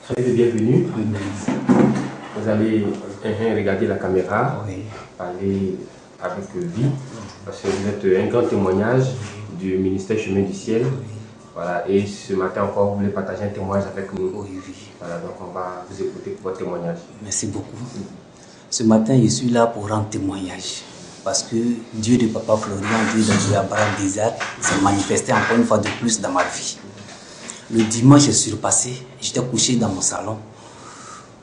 Soyez les bienvenus. Vous allez regarder la caméra, parler avec vie, parce que vous êtes un grand témoignage du ministère Chemin du Ciel. Voilà, et ce matin encore, vous voulez partager un témoignage avec nous. Voilà, donc on va vous écouter pour votre témoignage. Merci beaucoup. Ce matin, je suis là pour rendre témoignage. Parce que Dieu de Papa Florian, Dieu de Abraham Isaac, s'est manifesté encore une fois de plus dans ma vie. Le dimanche, je suis repassé, j'étais couché dans mon salon.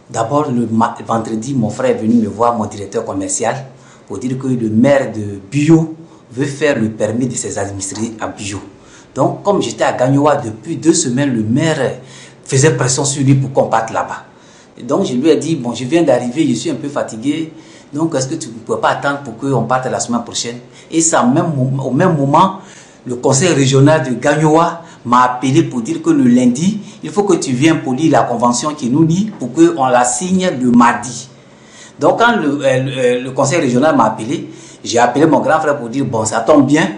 D'abord, le vendredi, mon frère est venu me voir, mon directeur commercial, pour dire que le maire de Bio veut faire le permis de ses administrés à Bio. Donc, comme j'étais à Gagnoa depuis 2 semaines, le maire faisait pression sur lui pour qu'on parte là-bas. Donc, je lui ai dit, bon, je viens d'arriver, je suis un peu fatigué, donc est-ce que tu ne peux pas attendre pour qu'on parte la semaine prochaine? Et ça, au même moment, le conseil régional de Gagnoa m'a appelé pour dire que le lundi, il faut que tu viennes pour lire la convention qui nous lie pour qu'on la signe le mardi. Donc quand le conseil régional m'a appelé, j'ai appelé mon grand frère pour dire, bon, ça tombe bien.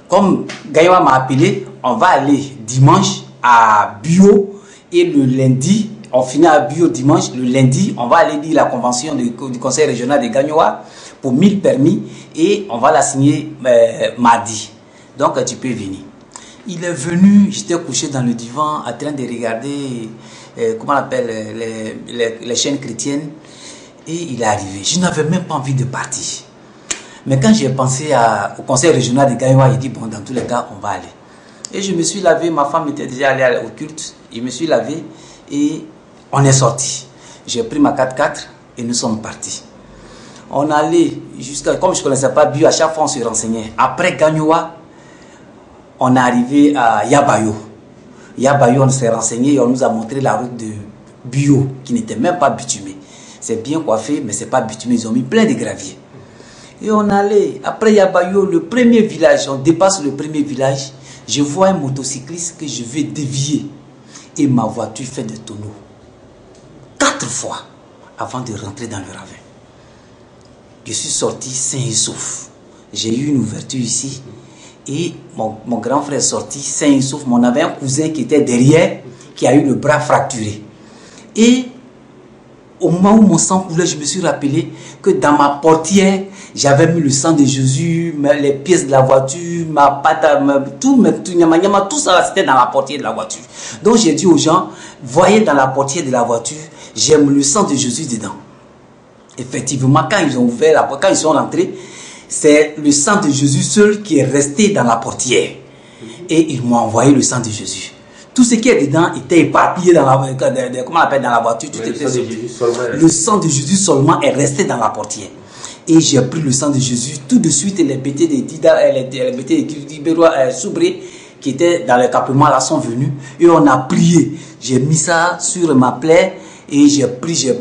Comme Gagnoa m'a appelé, on va aller dimanche à Bio et le lundi, on finit à Bio dimanche, le lundi, on va aller lire la convention du conseil régional de Gagnoa pour 1000 permis et on va la signer mardi. Donc tu peux venir. Il est venu, j'étais couché dans le divan en train de regarder, comment on appelle, les chaînes chrétiennes. Et il est arrivé. Je n'avais même pas envie de partir. Mais quand j'ai pensé au conseil régional de Gagnoa, il dit, bon, dans tous les cas, on va aller. Et je me suis lavé, ma femme était déjà allée au culte. Je me suis lavé et on est sorti. J'ai pris ma 4x4 et nous sommes partis. On allait jusqu'à, comme je ne connaissais pas Bio, à chaque fois on se renseignait. Après Gagnoa, on est arrivé à Yabayo. Yabayo, on s'est renseigné et on nous a montré la route de Bio, qui n'était même pas bitumée. C'est bien coiffé, mais c'est pas bitumé. Ils ont mis plein de gravier. Et on allait, après Yabayo, le premier village, on dépasse le premier village. Je vois un motocycliste que je vais dévier. Et ma voiture fait des tonneaux. 4 fois avant de rentrer dans le ravin. Je suis sorti sain et sauf. J'ai eu une ouverture ici. Et mon grand frère est sorti sain et sauf. Mais on avait un cousin qui était derrière, qui a eu le bras fracturé. Et au moment où mon sang coulait, je me suis rappelé que dans ma portière, j'avais mis le sang de Jésus, les pièces de la voiture, ma pâte, tout ça, c'était dans la portière de la voiture. Donc j'ai dit aux gens, voyez dans la portière de la voiture, j'ai le sang de Jésus dedans. Effectivement, quand ils ont ouvert la porte, quand ils sont rentrés, c'est le sang de Jésus seul qui est resté dans la portière. Et ils m'ont envoyé le sang de Jésus. Tout ce qui est dedans était éparpillé dans la, comment on appelle, dans la voiture. Tout était le sang de Jésus seulement est resté dans la portière. Et j'ai pris le sang de Jésus. Tout de suite, les bêtés de Dibérois Soubré qui étaient dans le campement là sont venus. Et on a prié. J'ai mis ça sur ma plaie. Et j'ai prié,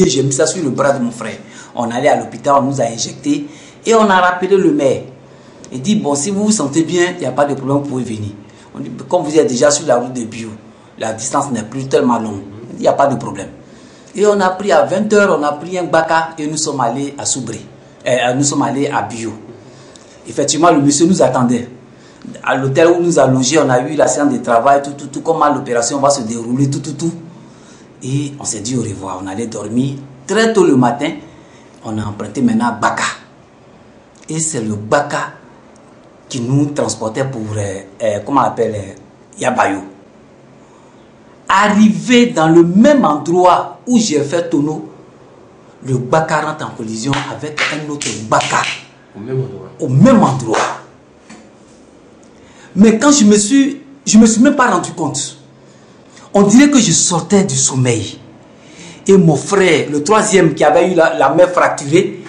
j'ai mis ça sur le bras de mon frère. On allait à l'hôpital, on nous a injecté. Et on a rappelé le maire. Il dit, bon, si vous vous sentez bien, il n'y a pas de problème, vous pouvez venir. On dit, comme vous êtes déjà sur la route de Bio, la distance n'est plus tellement longue. Il n'y a pas de problème. Et on a pris à 20 h, on a pris un baka et nous sommes allés à Soubré. Nous sommes allés à Bio. Effectivement, le monsieur nous attendait. À l'hôtel où nous a logé, on a eu la séance de travail, tout, comment l'opération va se dérouler, tout. Et on s'est dit au revoir. On allait dormir. Très tôt le matin, on a emprunté maintenant Baka. Et c'est le Baka qui nous transportait pour, comment on appelle, Yabayo. Arrivé dans le même endroit où j'ai fait tonneau, le Baka rentre en collision avec un autre Baka. Au même endroit. Mais quand je me suis même pas rendu compte. On dirait que je sortais du sommeil. Et mon frère, le troisième qui avait eu la main fracturée,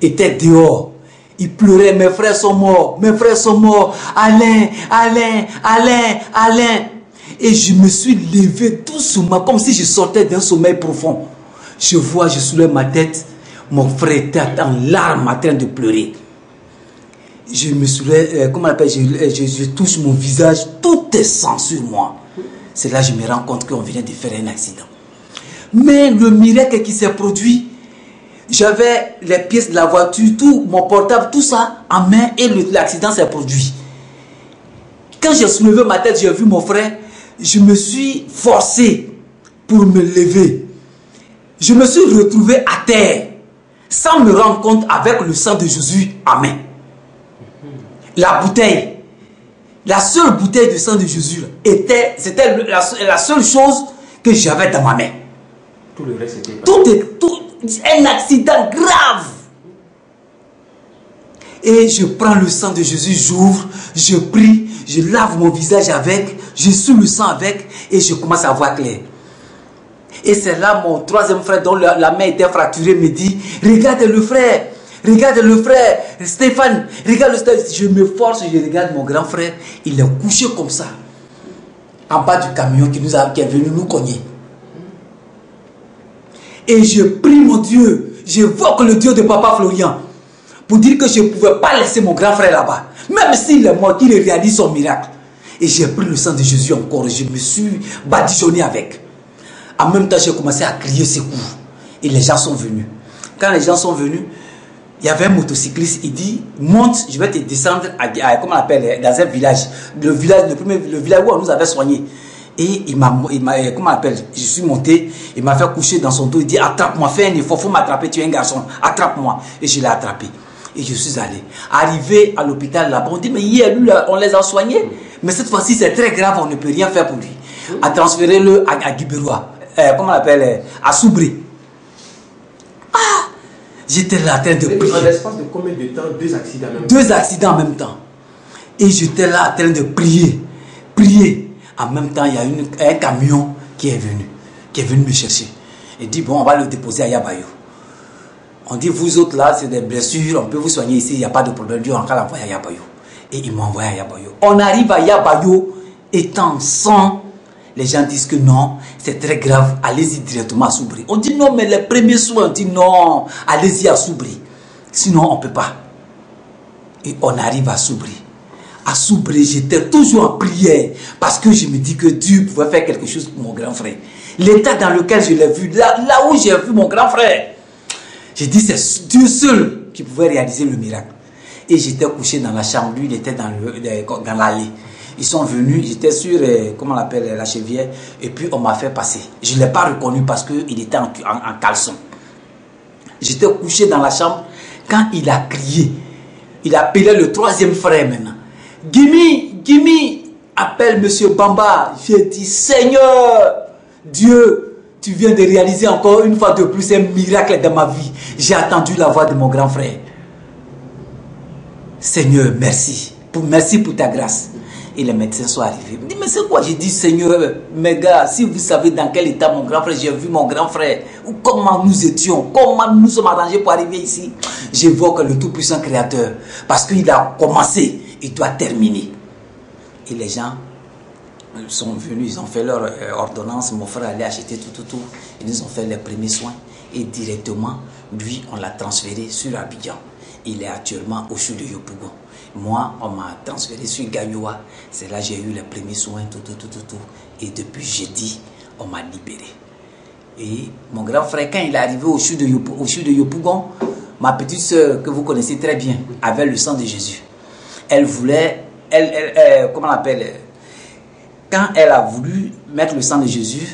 était dehors. Il pleurait, mes frères sont morts, mes frères sont morts. Alain, Alain, Alain, Alain. Et je me suis levé doucement, comme si je sortais d'un sommeil profond. Je vois, je soulève ma tête, mon frère était en larmes en train de pleurer. Je me soulève, comment on appelle, je touche mon visage, tout est sang sur moi. C'est là que je me rends compte qu'on venait de faire un accident. Mais le miracle qui s'est produit, j'avais les pièces de la voiture, tout, mon portable, tout ça en main et l'accident s'est produit. Quand j'ai soulevé ma tête, j'ai vu mon frère, je me suis forcé pour me lever. Je me suis retrouvé à terre, sans me rendre compte, avec le sang de Jésus en main. La bouteille, la seule bouteille de sang de Jésus, c'était la seule chose que j'avais dans ma main. Tout le reste était un accident grave. Et je prends le sang de Jésus, j'ouvre, je prie, je lave mon visage avec, je suis le sang avec et je commence à voir clair. Et c'est là mon troisième frère dont la main était fracturée me dit, regarde le frère, Stéphane, regarde le Stéphane. Je me force, je regarde mon grand frère, il est couché comme ça, en bas du camion qui est venu nous cogner. Et je prie mon Dieu, j'évoque le Dieu de Papa Florian pour dire que je ne pouvais pas laisser mon grand frère là-bas. Même s'il est mort, qu'il réalise son miracle. Et j'ai pris le sang de Jésus encore, je me suis badigeonné avec. En même temps, j'ai commencé à crier secours. Et les gens sont venus. Quand les gens sont venus, il y avait un motocycliste, il dit, monte, je vais te descendre comment on appelle, dans un village. Le village où on nous avait soignés. Et il m'a, comment on appelle, je suis monté, il m'a fait coucher dans son dos, il dit, attrape-moi, fais un effort, faut m'attraper, tu es un garçon, attrape-moi. Et je l'ai attrapé. Et je suis allé. Arrivé à l'hôpital là-bas, on dit, mais hier, lui, on les a soignés. Mais cette fois-ci, c'est très grave, on ne peut rien faire pour lui. A transféré-le à Guiberois, comment on appelle, à Soubri. Ah! J'étais là en train de prier. En l'espace de combien de temps, 2 accidents en même temps? 2 accidents en même temps. Et j'étais là en train de prier. Prier. En même temps, il y a un camion qui est venu me chercher. Il dit, bon, on va le déposer à Yabayou. On dit, vous autres là, c'est des blessures, on peut vous soigner ici, il n'y a pas de problème, Dieu, on va l'envoyer à Yabayou. Et il m'a envoyé à Yabayou. On arrive à Yabayou, étant sans, les gens disent que non, c'est très grave, allez-y directement à Soubri. On dit non, mais les premiers soins, on dit non, allez-y à Soubri. Sinon, on ne peut pas. Et on arrive à Soubri. À Soubri, j'étais toujours en prière parce que je me dis que Dieu pouvait faire quelque chose pour mon grand frère. L'état dans lequel je l'ai vu, là où j'ai vu mon grand frère, j'ai dit c'est Dieu seul qui pouvait réaliser le miracle. Et j'étais couché dans la chambre, lui il était dans l'allée. Ils sont venus, j'étais sur, comment on appelle, la chevière, et puis on m'a fait passer. Je ne l'ai pas reconnu parce qu'il était en caleçon. J'étais couché dans la chambre quand il a crié. Il appelait le 3e frère maintenant. Gimi, appelle Monsieur Bamba. J'ai dit, Seigneur, Dieu, tu viens de réaliser encore une fois de plus un miracle dans ma vie. J'ai attendu la voix de mon grand frère. Seigneur, merci. Merci pour ta grâce. Et les médecins sont arrivés. Il me dit, mais c'est quoi? J'ai dit, Seigneur, mes gars, si vous savez dans quel état mon grand frère, j'ai vu mon grand frère, ou comment nous étions, comment nous sommes arrangés pour arriver ici. J'évoque le tout-puissant Créateur. Parce qu'il a commencé, il doit terminer. Et les gens sont venus, ils ont fait leur ordonnance. Mon frère allait acheter tout. Ils nous ont fait les premiers soins. Et directement, lui, on l'a transféré sur Abidjan. Il est actuellement au CHU de Yopougon. Moi, on m'a transféré sur Gayoua. C'est là que j'ai eu les premiers soins, tout. Et depuis jeudi, on m'a libéré. Et mon grand frère, quand il est arrivé au CHU de Yopougon, ma petite soeur, que vous connaissez très bien, avait le sang de Jésus. Elle voulait, comment on appelle, quand elle a voulu mettre le sang de Jésus,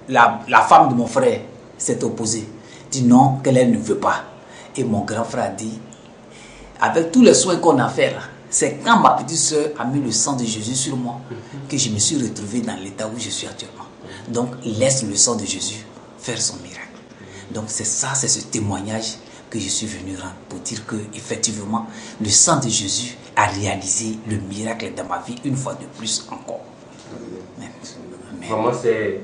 la femme de mon frère s'est opposée. Dit non, qu'elle ne veut pas. Et mon grand frère a dit, avec tous les soins qu'on a fait là, c'est quand ma petite soeur a mis le sang de Jésus sur moi que je me suis retrouvé dans l'état où je suis actuellement. Donc laisse le sang de Jésus faire son miracle. Donc c'est ça, c'est ce témoignage que je suis venu rendre pour dire que effectivement le sang de Jésus a réalisé le miracle dans ma vie une fois de plus encore. Amen. Vraiment c'est,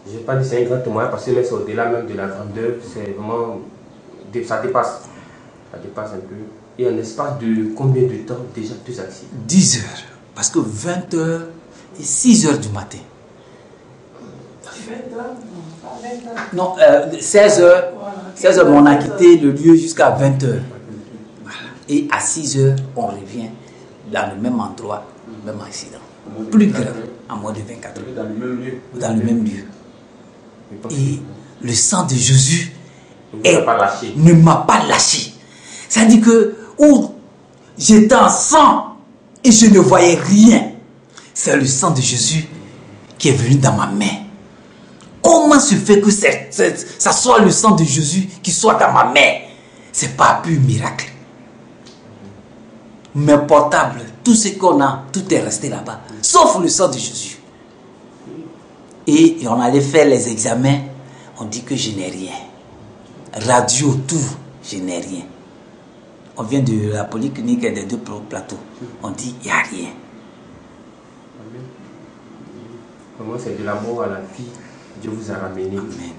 je n'ai pas dit c'est un grand témoignage parce que c'est au-delà même de la grandeur, c'est vraiment, ça dépasse un peu. Et en espace de combien de temps déjà 2 accidents? 10 heures. Parce que 20 heures et 6 heures du matin. 20 heures? Non, 16 heures. 16 heures, on a quitté le lieu jusqu'à 20 heures. Voilà. Et à 6 heures, on revient dans le même endroit, même accident. Plus grave, en moins de 24 heures. Dans le même lieu. Dans le même lieu. Et le sang de Jésus ne m'a pas lâché. C'est-à-dire que où j'étais en sang et je ne voyais rien, c'est le sang de Jésus qui est venu dans ma main. Comment se fait que ça soit le sang de Jésus qui soit dans ma main? C'est pas un pur miracle. Mes portables, tout ce qu'on a, tout est resté là-bas, sauf le sang de Jésus. Et on allait faire les examens, on dit que je n'ai rien. Radio, tout, je n'ai rien. On vient de la polyclinique et des 2 plateaux, on dit il n'y a rien. Comment c'est de la mort à la vie, Dieu vous a ramené. Amen.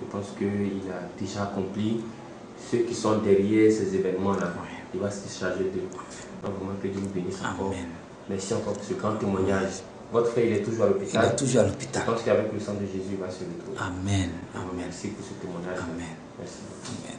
Je pense qu'il a déjà accompli ceux qui sont derrière ces événements-là. Il va se charger d'eux. Donc vraiment que Dieu vous bénisse encore. Amen. Merci encore pour ce grand témoignage. Votre frère, il est toujours à l'hôpital. Il est toujours à Je l'hôpital. pense qu'avec le sang de Jésus, il va se retrouver. Amen. Donc, Amen. merci pour ce témoignage. Amen. Merci. Amen.